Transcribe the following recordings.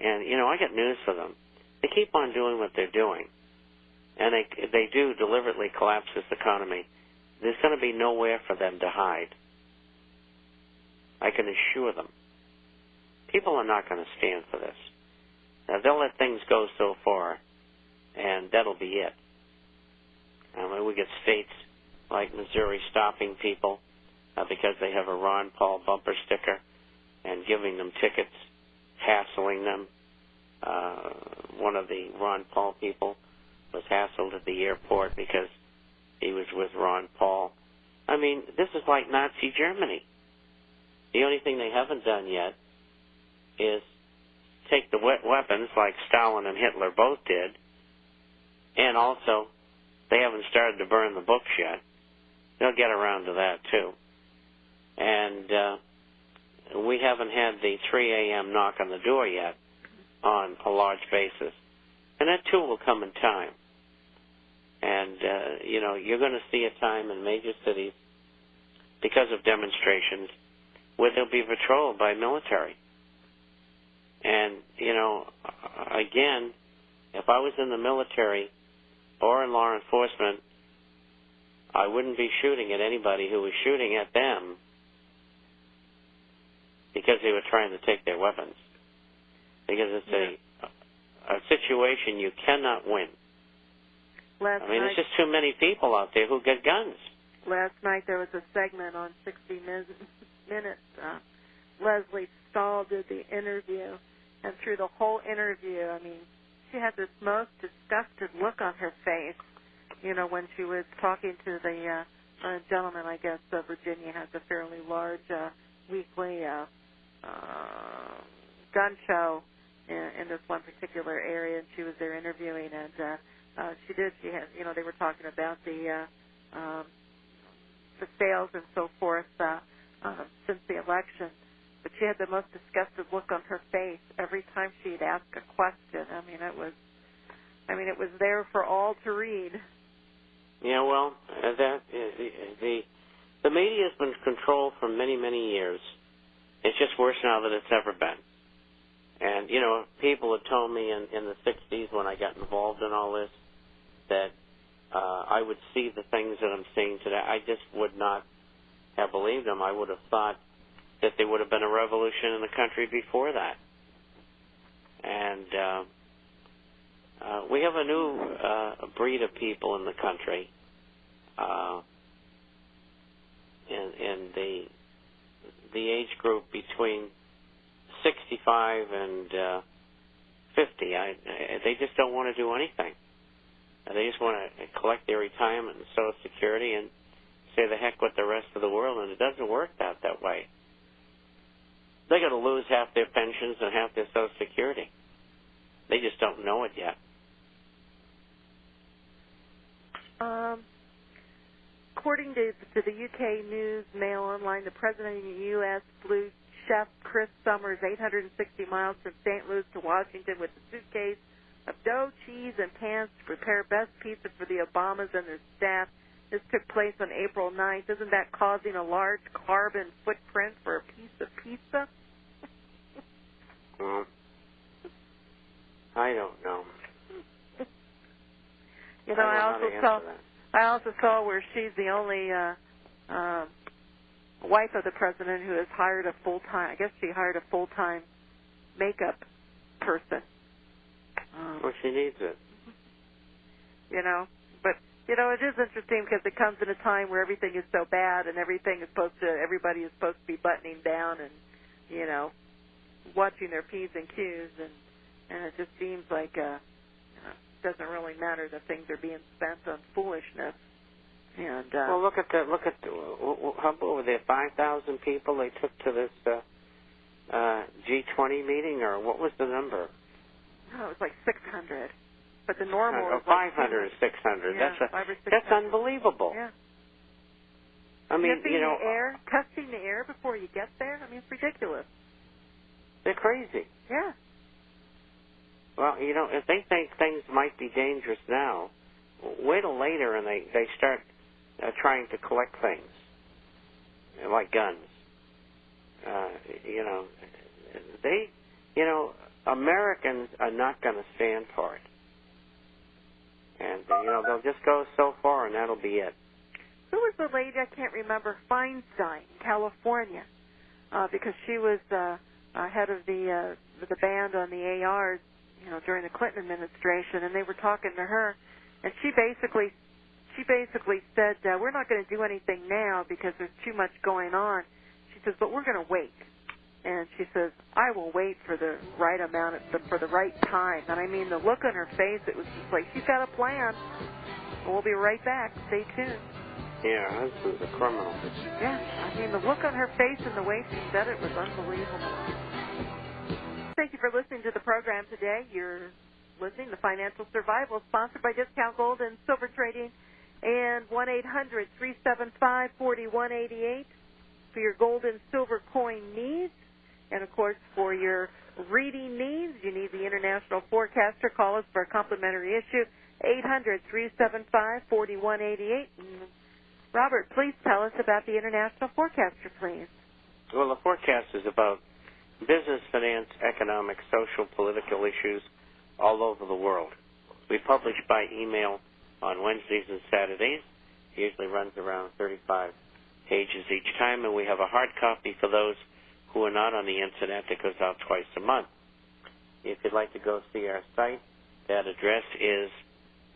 And you know, I got news for them. They keep on doing what they're doing, and they do deliberately collapse this economy. There's going to be nowhere for them to hide. I can assure them. People are not going to stand for this. Now, they'll let things go so far, and that'll be it. I mean, we get states like Missouri stopping people because they have a Ron Paul bumper sticker and giving them tickets, hassling them. One of the Ron Paul people was hassled at the airport because he was with Ron Paul. I mean, this is like Nazi Germany. The only thing they haven't done yet is take the weapons like Stalin and Hitler both did, and also they haven't started to burn the books yet. They'll get around to that, too. And we haven't had the 3 a.m. knock on the door yet on a large basis. And that, too, will come in time. And, you know, you're going to see a time in major cities, because of demonstrations, where they'll be patrolled by military. And, you know, again, if I was in the military or in law enforcement, I wouldn't be shooting at anybody who was shooting at them because they were trying to take their weapons. Because it's a situation you cannot win. There's just too many people out there who get guns. Last night there was a segment on 60 Minutes. Leslie Stahl did the interview, and through the whole interview, I mean, she had this most disgusted look on her face, you know, when she was talking to the gentleman. I guess Virginia has a fairly large weekly gun show in this one particular area, and she was there interviewing, and she had, you know, they were talking about the sales and so forth since the election. But she had the most disgusted look on her face every time she'd ask a question. I mean, it was there for all to read. Yeah, well, the media has been controlled for many, many years. It's just worse now than it's ever been. And, you know, people had told me in the 60s when I got involved in all this that I would see the things that I'm seeing today. I just would not have believed them. I would have thought that there would have been a revolution in the country before that. And we have a new breed of people in the country. In the age group between 65 and 50, they just don't want to do anything. They just want to collect their retirement and Social Security and say the heck with the rest of the world, and it doesn't work that way. They're going to lose half their pensions and half their Social Security. They just don't know it yet. According to the UK News Mail Online, the President of the U.S. flew Chef Chris Summers 860 miles from St. Louis to Washington with a suitcase of dough, cheese, and pans to prepare best pizza for the Obamas and their staff. This took place on April 9th. Isn't that causing a large carbon footprint for a piece of pizza? I don't know. You know, I also saw where she's the only wife of the president who has hired a full-time, I guess she hired a full-time makeup person. Well, she needs it. You know, but, you know, it is interesting because it comes in a time where everything is so bad and everybody is supposed to be buttoning down and, you know, watching their P's and Q's, and it just seems like it doesn't really matter that things are being spent on foolishness. And well, look at how were there 5,000 people they took to this G20 meeting, or what was the number? No, it was like 600. But the normal was 500 or 600. Yeah, that's unbelievable. Yeah. I mean, you know, testing the air before you get there. I mean, it's ridiculous. They're crazy. Yeah. Well, you know, if they think things might be dangerous now, wait till later and they start trying to collect things like guns. You know, Americans are not going to stand for it. And, they'll just go so far, and that'll be it. Who was the lady, I can't remember, Feinstein, California, because she was head of the band on the ARs, during the Clinton administration, and they were talking to her, and she basically said, we're not going to do anything now because there's too much going on. She says, but we're going to wait. And she says, I will wait for the right amount, for the right time. And I mean, the look on her face, it was just like, she's got a plan. And we'll be right back. Stay tuned. Yeah, her husband's a criminal. Yeah, I mean, the look on her face and the way she said it was unbelievable. Thank you for listening to the program today. You're listening to Financial Survival, sponsored by Discount Gold and Silver Trading, and 1-800-375-4188 for your gold and silver coin needs. And, of course, for your reading needs, you need the International Forecaster. Call us for a complimentary issue, 800-375-4188. Robert, please tell us about the International Forecaster, please. Well, the forecast is about business, finance, economic, social, political issues all over the world. We publish by email on Wednesdays and Saturdays. It usually runs around 35 pages each time, and we have a hard copy for those who are not on the Internet that goes out twice a month. If you'd like to go see our site, that address is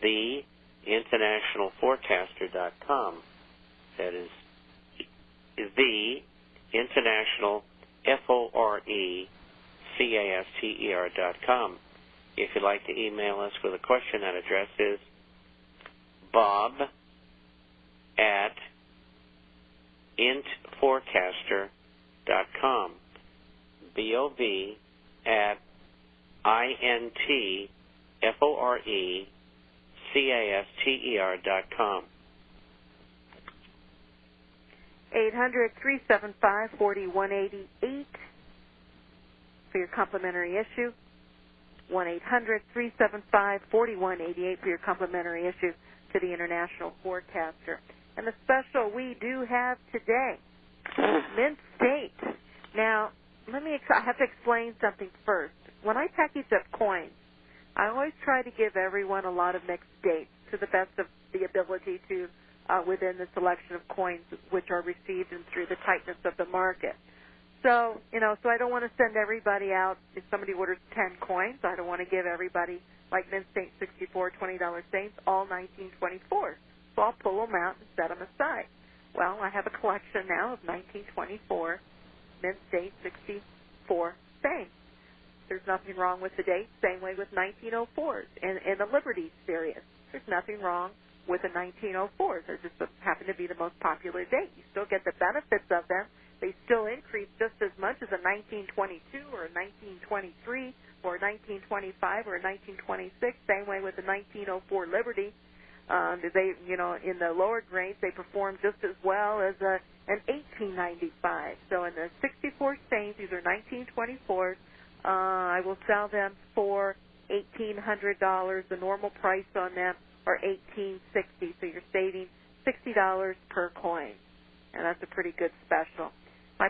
theinternationalforecaster.com. That is the International FORECASTER.com. If you'd like to email us with a question, that address is bob@intforecaster.com. BOB@INTFORECASTER.com. 800-375-4188 for your complimentary issue. 1-800-375-4188 for your complimentary issue to the International Forecaster. And the special we do have today, Mint State. Now, I have to explain something first. When I package up coins, I always try to give everyone a lot of mixed dates to the best of the ability to within the selection of coins which are received and through the tightness of the market. So, so I don't want to send everybody out, if somebody orders 10 coins, I don't want to give everybody, like Mint State 64 $20 Saints, all 1924. So I'll pull them out and set them aside. Well, I have a collection now of 1924 Mint State 64 Saints. There's nothing wrong with the date, same way with 1904s in the Liberty series. There's nothing wrong with the 1904s. They just happen to be the most popular date. You still get the benefits of them. They still increase just as much as a 1922 or a 1923 or a 1925 or a 1926. Same way with the 1904 Liberty. They, in the lower grades, they perform just as well as an 1895. So in the 64 Saints, these are 1924s. I will sell them for $1,800. The normal price on them are $1,860. So you're saving $60 per coin, and that's a pretty good special. I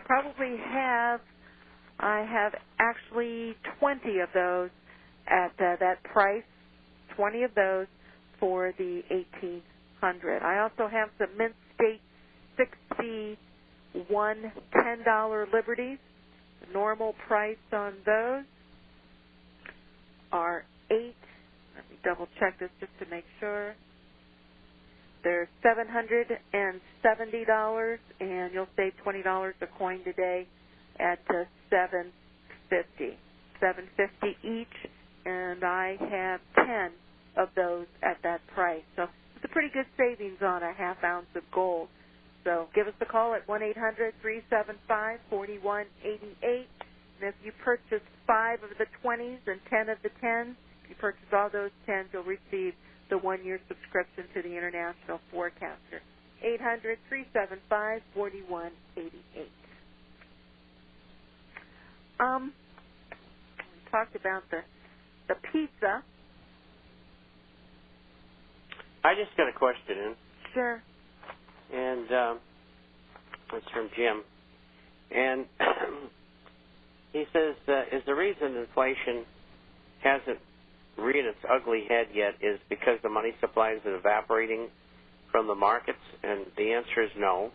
have actually 20 of those at that price, 20 of those for the $1,800. I also have some Mint State 61 $10 Liberties. The normal price on those are $8. Let me double check this just to make sure. They're $770, and you'll save $20 a coin today at $750. $750 each, and I have 10 of those at that price. So it's a pretty good savings on a half ounce of gold. So give us a call at 1-800-375-4188. And if you purchase 5 of the 20s and 10 of the 10s, if you purchase all those 10s, you'll receive the 1-year subscription to the International Forecaster. 800-375-4188. We talked about the pizza. I just got a question in. Sure. And it's from Jim. And he says, is the reason inflation hasn't reared its ugly head yet is because the money supply is evaporating from the markets, and the answer is no,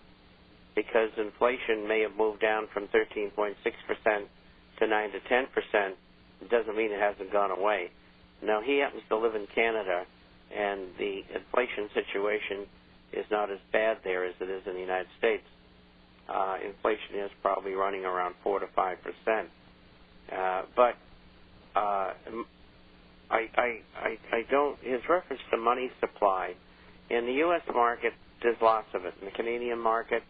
because inflation may have moved down from 13.6% to 9 to 10%. It doesn't mean it hasn't gone away. Now, he happens to live in Canada, and the inflation situation is not as bad there as it is in the United States. Inflation is probably running around 4 to 5%. But I don't. His reference to money supply in the U.S. market, there's lots of it. In the Canadian market,